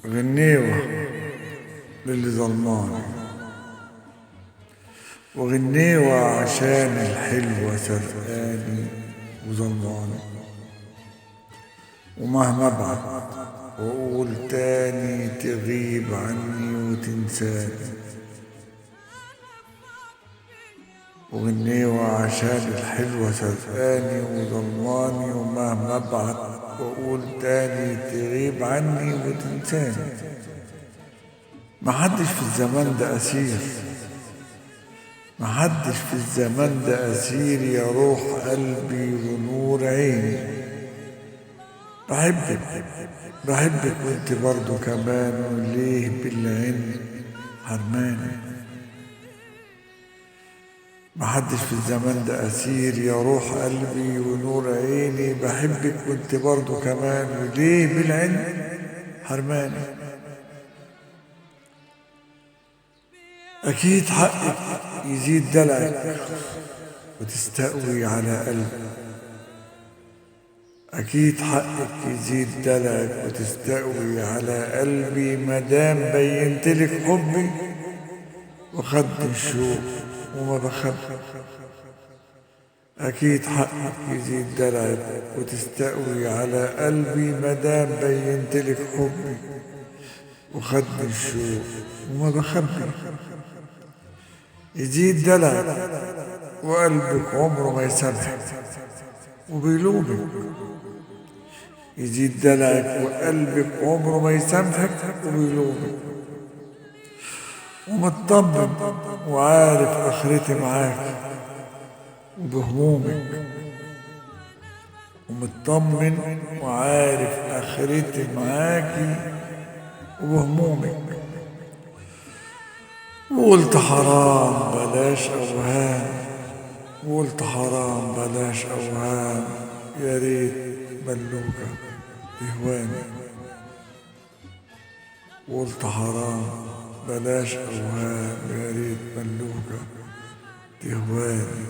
غنيوة للي ظلماني، وغنيوة عشان الحلوة سرقاني وظلماني، ومهما ابعد واقول تاني تغيب عني وتنساني. وغنيوة عشان الحلوة سرقاني وظلماني، ومهما ابعد واقول تاني تغيب عني وتنساني. محدش في الزمان ده أسير، محدش في الزمان ده أسير يا روح قلبي ونور عيني. بحبك وانت برضو كمان، وليه بالعين حرماني. محدش في الزمان ده أسير يا روح قلبي ونور عيني. بحبك وانت برضو كمان، وليه بالعين حرماني. أكيد حقك يزيد دلعك وتستقوي على قلبي. أكيد حقك يزيد دلعك وتستقوي على قلبي، مدام بينتلك حبي وخد الشوق وما بخبي. أكيد حقك يزيد دلعك وتستقوي على قلبي، مدام بينتلك حبي وخد الشوق وما بخبي. يزيد دلعك وقلبك عمره ما يسامحك وبيلومك. يزيد دلعك وقلبك عمره ما يسامحك وبيلومك. ومطمن وعارف آخرتي معاك وبهمومك. ومطمن وعارف آخرتي معاكي وبهمومك. وقلت حرام بلاش أوهام، وقلت حرام بلاش أوهام، يا ريت ملوكة تهواني. وقلت حرام بلاش أوهام، يا ريت ملوكة تهواني.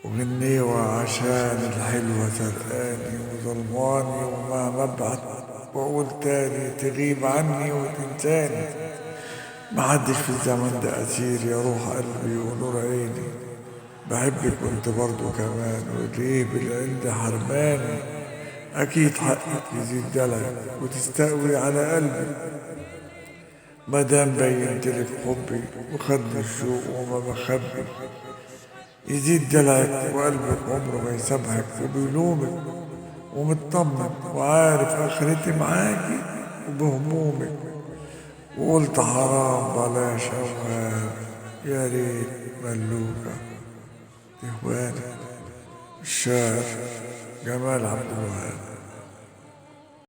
وغنيوة عشان الحلوة سرقاني وظلماني، ومهما ابعد واقول تاني تغيب عني وتنساني. محدش في الزمن ده أسير يا روح قلبي ونور عيني. بحبك وانت برضو كمان، وليه بالعند حرماني. أكيد حقك يزيد دلعك وتستقوي على قلبي، مادام بينتلك حبي وخد الشوق وما بخبي. يزيد دلعك وقلبك عمره ما يسامحك وبيلومك. ومطمن وعارف آخرتي معاكي وبهمومك. وقلت حرام بلاش أوهام، يا ريت ملوكة تهواني. الشاعر جمال عبد الوهاب.